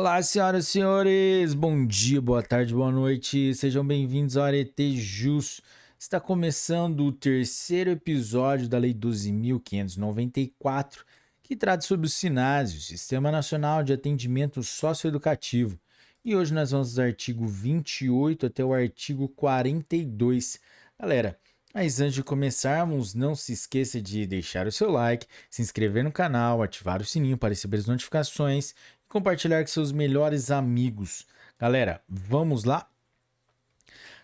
Olá, senhoras e senhores, bom dia, boa tarde, boa noite, sejam bem-vindos ao Arete Jus. Está começando o terceiro episódio da Lei 12.594, que trata sobre o SINASE, o Sistema Nacional de Atendimento Socioeducativo. E hoje nós vamos do artigo 28 até o artigo 42. Galera, mas antes de começarmos, não se esqueça de deixar o seu like, se inscrever no canal, ativar o sininho para receber as notificações compartilhar com seus melhores amigos. Galera, vamos lá?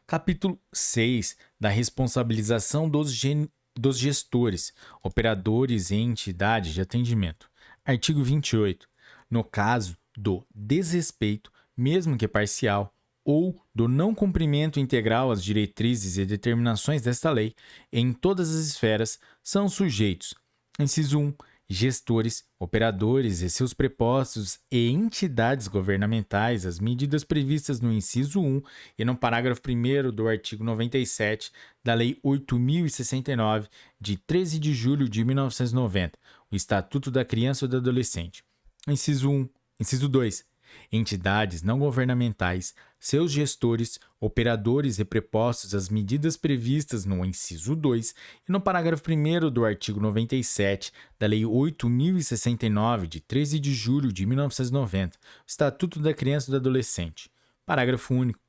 Capítulo 6 da responsabilização dos gestores, operadores e entidades de atendimento. Artigo 28. No caso do desrespeito, mesmo que parcial, ou do não cumprimento integral às diretrizes e determinações desta lei, em todas as esferas, são sujeitos. Inciso 1. Gestores, operadores e seus prepostos e entidades governamentais as medidas previstas no inciso 1 e no parágrafo 1º do artigo 97 da Lei 8.069, de 13 de julho de 1990, o Estatuto da Criança e do Adolescente. Inciso 1. Inciso 2. Entidades não governamentais, seus gestores, operadores e prepostos às medidas previstas no inciso 2 e no parágrafo 1º do artigo 97 da Lei 8.069, de 13 de julho de 1990, o Estatuto da Criança e do Adolescente. Parágrafo único.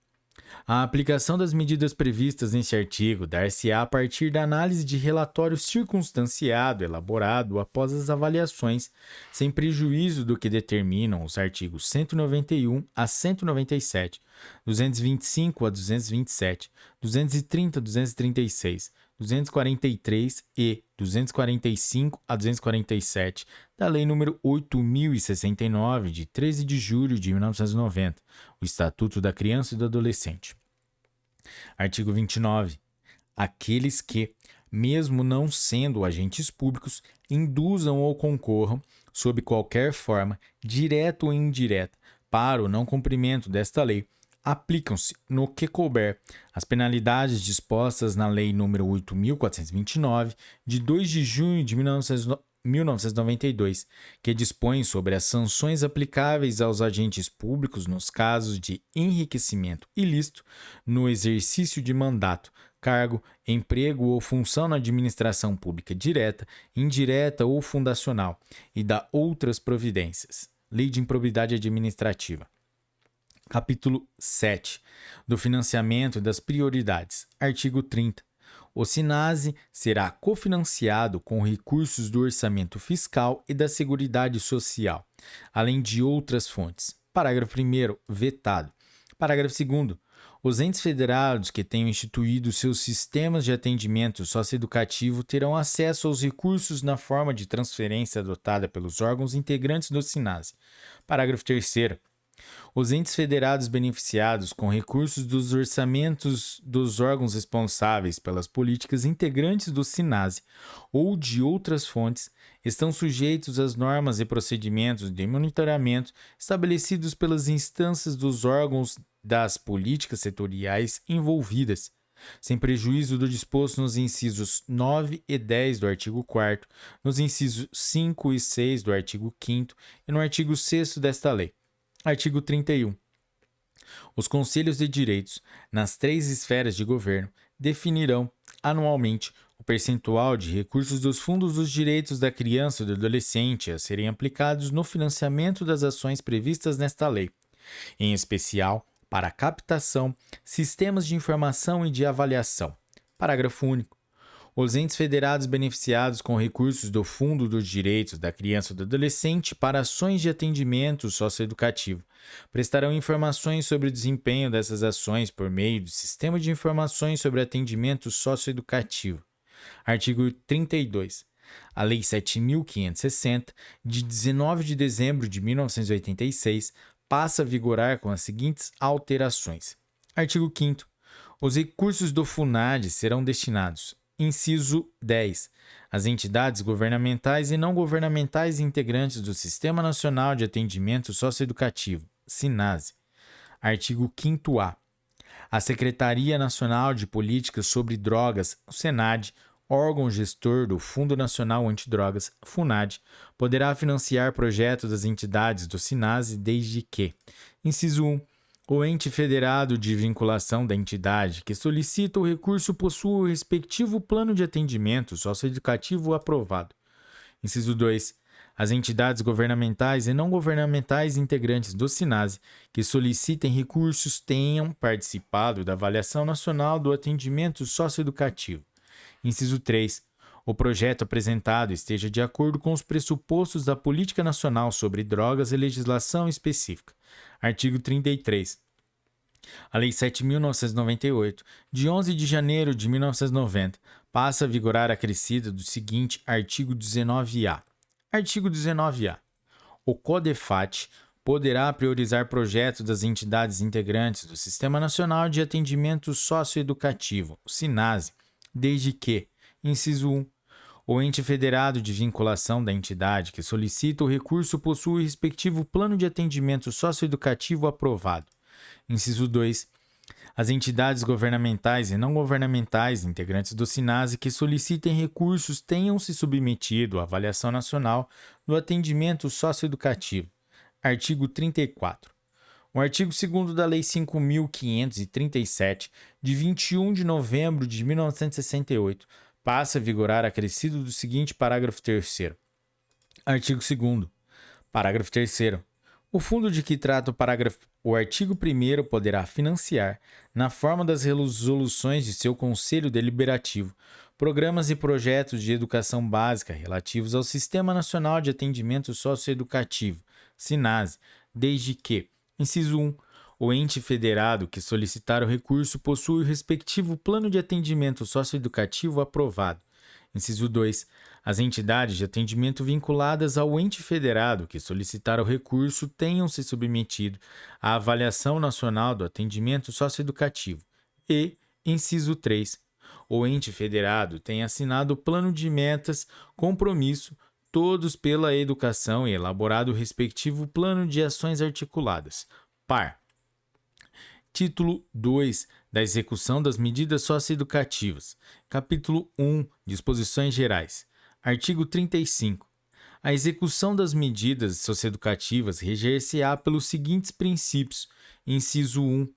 A aplicação das medidas previstas neste artigo dar-se-á a partir da análise de relatório circunstanciado elaborado após as avaliações, sem prejuízo do que determinam os artigos 191 a 197, 225 a 227, 230 a 236, 243 e 245 a 247 da Lei nº 8.069, de 13 de julho de 1990, o Estatuto da Criança e do Adolescente. Artigo 29. Aqueles que, mesmo não sendo agentes públicos, induzam ou concorram, sob qualquer forma, direta ou indireta, para o não cumprimento desta lei, aplicam-se, no que couber, as penalidades dispostas na Lei nº 8.429, de 2 de junho de 1992, que dispõe sobre as sanções aplicáveis aos agentes públicos nos casos de enriquecimento ilícito no exercício de mandato, cargo, emprego ou função na administração pública direta, indireta ou fundacional, e da outras providências. Lei de Improbidade Administrativa. Capítulo 7 do financiamento e das prioridades. Artigo 30. O SINASE será cofinanciado com recursos do orçamento fiscal e da Seguridade Social, além de outras fontes. Parágrafo 1º. Vetado. Parágrafo 2º. Os entes federados que tenham instituído seus sistemas de atendimento socioeducativo terão acesso aos recursos na forma de transferência adotada pelos órgãos integrantes do SINASE. Parágrafo 3º. Os entes federados beneficiados com recursos dos orçamentos dos órgãos responsáveis pelas políticas integrantes do SINASE ou de outras fontes estão sujeitos às normas e procedimentos de monitoramento estabelecidos pelas instâncias dos órgãos das políticas setoriais envolvidas, sem prejuízo do disposto nos incisos 9 e 10 do artigo 4º, nos incisos 5 e 6 do artigo 5º e no artigo 6º desta lei. Artigo 31. Os conselhos de direitos, nas 3 esferas de governo, definirão, anualmente, o percentual de recursos dos fundos dos direitos da criança e do adolescente a serem aplicados no financiamento das ações previstas nesta lei, em especial para captação, sistemas de informação e de avaliação. Parágrafo único. Os entes federados beneficiados com recursos do Fundo dos Direitos da Criança e do Adolescente para ações de atendimento socioeducativo prestarão informações sobre o desempenho dessas ações por meio do Sistema de Informações sobre Atendimento Socioeducativo. Artigo 32. A Lei 7.560, de 19 de dezembro de 1986, passa a vigorar com as seguintes alterações. Artigo 5º. Os recursos do FUNAD serão destinados: inciso 10. As entidades governamentais e não governamentais integrantes do Sistema Nacional de Atendimento Socioeducativo, SINASE. Artigo 5º-A. A Secretaria Nacional de Políticas sobre Drogas, o SENAD, órgão gestor do Fundo Nacional Antidrogas, FUNAD, poderá financiar projetos das entidades do SINASE desde que: inciso 1. O ente federado de vinculação da entidade que solicita o recurso possua o respectivo plano de atendimento socioeducativo aprovado. Inciso 2. As entidades governamentais e não governamentais integrantes do SINASE que solicitem recursos tenham participado da avaliação nacional do atendimento socioeducativo. Inciso 3. O projeto apresentado esteja de acordo com os pressupostos da Política Nacional sobre Drogas e legislação específica. Artigo 33. A Lei 7.998, de 11 de janeiro de 1990, passa a vigorar acrescida do seguinte artigo 19-A. Artigo 19-A. O CODEFAT poderá priorizar projetos das entidades integrantes do Sistema Nacional de Atendimento Socioeducativo, o SINASE, desde que: inciso 1. O ente federado de vinculação da entidade que solicita o recurso possui o respectivo plano de atendimento socioeducativo aprovado. Inciso 2. As entidades governamentais e não governamentais integrantes do SINASE que solicitem recursos tenham se submetido à avaliação nacional do atendimento socioeducativo. Artigo 34. O artigo 2º da Lei 5.537, de 21 de novembro de 1968, passa a vigorar acrescido do seguinte parágrafo 3º. Artigo 2º. Parágrafo 3º. O fundo de que trata o artigo 1º poderá financiar, na forma das resoluções de seu Conselho Deliberativo, programas e projetos de educação básica relativos ao Sistema Nacional de Atendimento Socioeducativo, SINASE, desde que: inciso 1. O ente federado que solicitar o recurso possui o respectivo plano de atendimento socioeducativo aprovado. Inciso 2. As entidades de atendimento vinculadas ao ente federado que solicitar o recurso tenham se submetido à avaliação nacional do atendimento socioeducativo. E, inciso 3. O ente federado tem assinado o plano de metas, compromisso, todos pela educação e elaborado o respectivo plano de ações articuladas. Par. Título 2 da execução das medidas socioeducativas. Capítulo 1. Disposições gerais. Artigo 35. A execução das medidas socioeducativas reger-se-á pelos seguintes princípios. Inciso 1.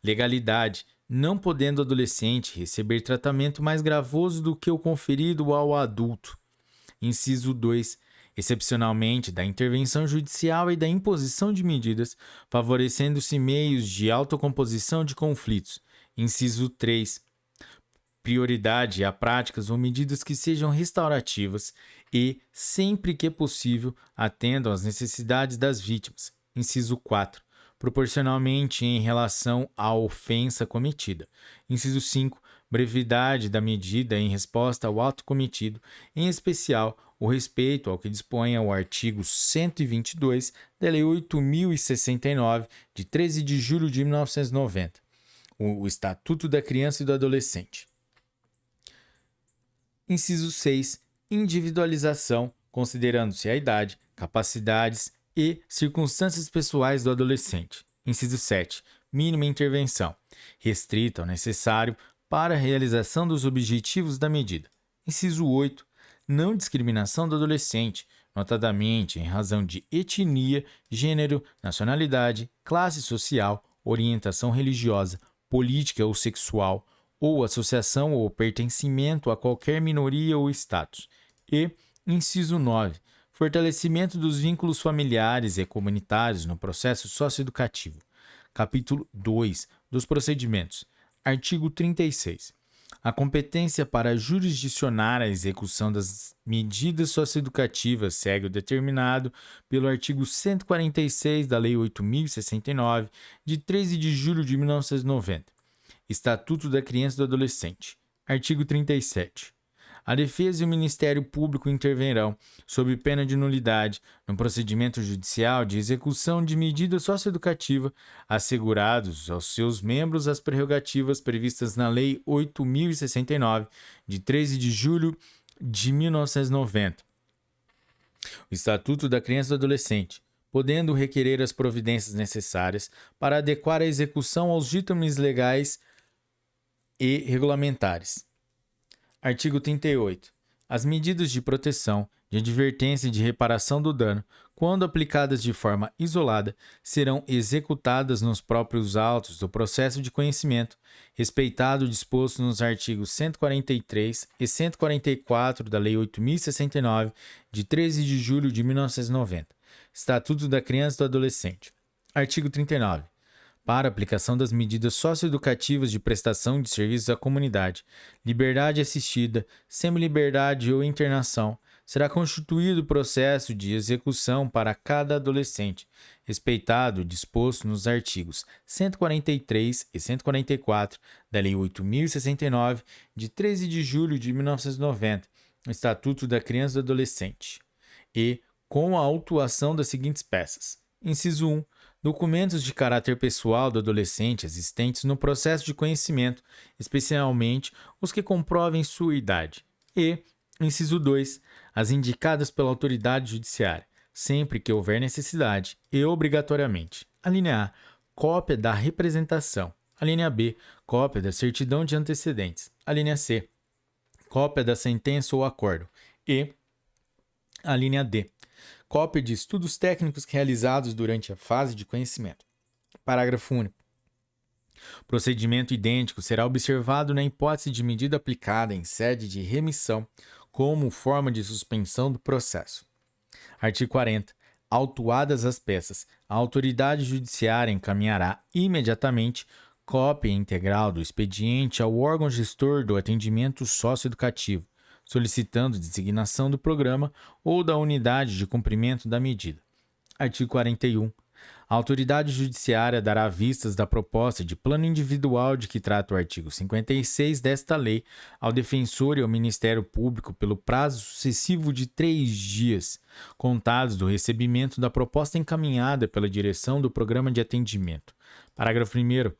Legalidade. Não podendo o adolescente receber tratamento mais gravoso do que o conferido ao adulto. Inciso 2. Excepcionalmente, da intervenção judicial e da imposição de medidas, favorecendo-se meios de autocomposição de conflitos. Inciso 3. Prioridade a práticas ou medidas que sejam restaurativas e, sempre que possível, atendam às necessidades das vítimas. Inciso 4. Proporcionalmente em relação à ofensa cometida. Inciso 5. Brevidade da medida em resposta ao ato cometido, em especial o respeito ao que dispõe o artigo 122 da Lei 8.069, de 13 de julho de 1990, o Estatuto da Criança e do Adolescente. Inciso 6. Individualização, considerando-se a idade, capacidades e circunstâncias pessoais do adolescente. Inciso 7. Mínima intervenção, restrita ao necessário para a realização dos objetivos da medida. Inciso 8. Não discriminação do adolescente, notadamente em razão de etnia, gênero, nacionalidade, classe social, orientação religiosa, política ou sexual, ou associação ou pertencimento a qualquer minoria ou status. E, inciso 9. Fortalecimento dos vínculos familiares e comunitários no processo socioeducativo. Capítulo 2 dos procedimentos. Artigo 36. A competência para jurisdicionar a execução das medidas socioeducativas segue o determinado pelo artigo 146 da Lei 8.069, de 13 de julho de 1990. Estatuto da Criança e do Adolescente. Artigo 37. A Defesa e o Ministério Público intervirão, sob pena de nulidade, no procedimento judicial de execução de medida socioeducativa, assegurados aos seus membros as prerrogativas previstas na Lei 8.069, de 13 de julho de 1990. O Estatuto da Criança e do Adolescente, podendo requerer as providências necessárias para adequar a execução aos ditames legais e regulamentares. Artigo 38. As medidas de proteção, de advertência e de reparação do dano, quando aplicadas de forma isolada, serão executadas nos próprios autos do processo de conhecimento, respeitado o disposto nos artigos 143 e 144 da Lei 8.069, de 13 de julho de 1990, Estatuto da Criança e do Adolescente. Artigo 39. Para aplicação das medidas socioeducativas de prestação de serviços à comunidade, liberdade assistida, semi-liberdade ou internação, será constituído processo de execução para cada adolescente, respeitado o disposto nos artigos 143 e 144 da Lei 8.069, de 13 de julho de 1990, Estatuto da Criança e do Adolescente, e com a autuação das seguintes peças. Inciso 1. Documentos de caráter pessoal do adolescente existentes no processo de conhecimento, especialmente os que comprovem sua idade. E, inciso 2, as indicadas pela autoridade judiciária, sempre que houver necessidade e obrigatoriamente. A linha A, cópia da representação. A linha B, cópia da certidão de antecedentes. A linha C, cópia da sentença ou acordo. E a linha D, cópia de estudos técnicos realizados durante a fase de conhecimento. Parágrafo único. Procedimento idêntico será observado na hipótese de medida aplicada em sede de remissão como forma de suspensão do processo. Artigo 40. Autuadas as peças, a autoridade judiciária encaminhará imediatamente cópia integral do expediente ao órgão gestor do atendimento socioeducativo, solicitando designação do programa ou da unidade de cumprimento da medida. Artigo 41. A autoridade judiciária dará vistas da proposta de plano individual de que trata o artigo 56 desta lei ao defensor e ao Ministério Público pelo prazo sucessivo de 3 dias, contados do recebimento da proposta encaminhada pela direção do programa de atendimento. Parágrafo 1º.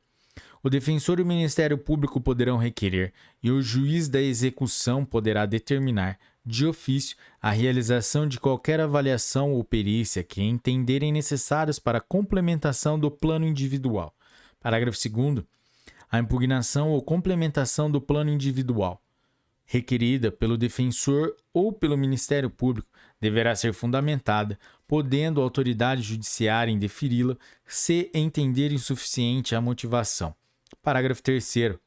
O defensor e o Ministério Público poderão requerer e o juiz da execução poderá determinar, de ofício, a realização de qualquer avaliação ou perícia que entenderem necessárias para a complementação do plano individual. Parágrafo 2º. A impugnação ou complementação do plano individual, requerida pelo defensor ou pelo Ministério Público, deverá ser fundamentada, podendo a autoridade judiciária indeferi-la se entender insuficiente a motivação. Parágrafo 3º.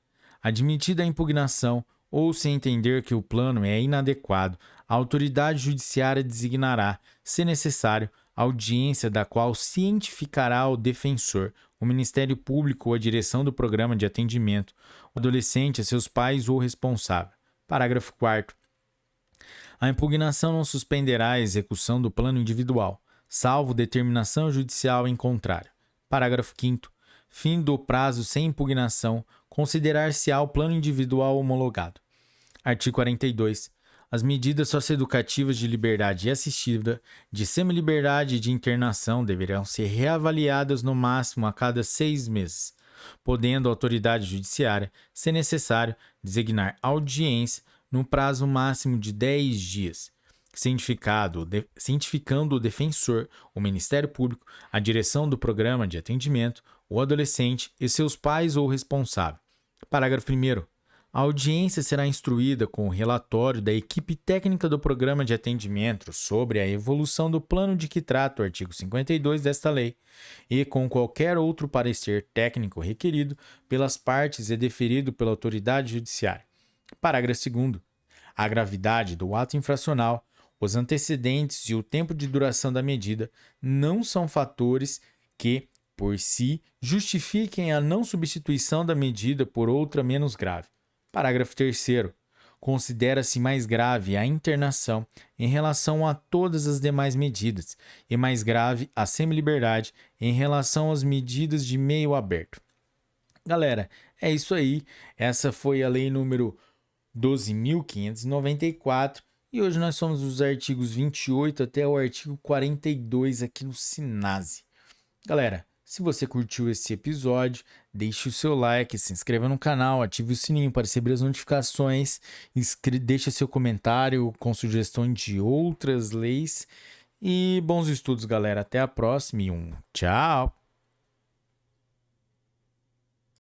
Admitida a impugnação ou se entender que o plano é inadequado, a autoridade judiciária designará, se necessário, audiência da qual cientificará o defensor, o Ministério Público ou a direção do programa de atendimento, o adolescente, a seus pais ou responsável. Parágrafo 4º. A impugnação não suspenderá a execução do plano individual, salvo determinação judicial em contrário. Parágrafo 5º. Fim do prazo sem impugnação, considerar-se-á o plano individual homologado. Artigo 42. As medidas socioeducativas de liberdade assistida, de semi-liberdade e de internação deverão ser reavaliadas no máximo a cada 6 meses, podendo a autoridade judiciária, se necessário, designar audiência no prazo máximo de 10 dias, cientificando o defensor, o Ministério Público, a direção do programa de atendimento, o adolescente e seus pais ou responsável. Parágrafo 1º. A audiência será instruída com o relatório da equipe técnica do programa de atendimento sobre a evolução do plano de que trata o artigo 52 desta lei e com qualquer outro parecer técnico requerido pelas partes e deferido pela autoridade judiciária. Parágrafo 2º. A gravidade do ato infracional, os antecedentes e o tempo de duração da medida não são fatores que, por si, justifiquem a não substituição da medida por outra menos grave. Parágrafo 3º. Considera-se mais grave a internação em relação a todas as demais medidas e mais grave a semi-liberdade em relação às medidas de meio aberto. Galera, é isso aí. Essa foi a lei número 12.594 e hoje nós somos os artigos 28 até o artigo 42 aqui no Sinase. Galera, se você curtiu esse episódio, deixe o seu like, se inscreva no canal, ative o sininho para receber as notificações, deixe seu comentário com sugestões de outras leis e bons estudos, galera. Até a próxima e tchau!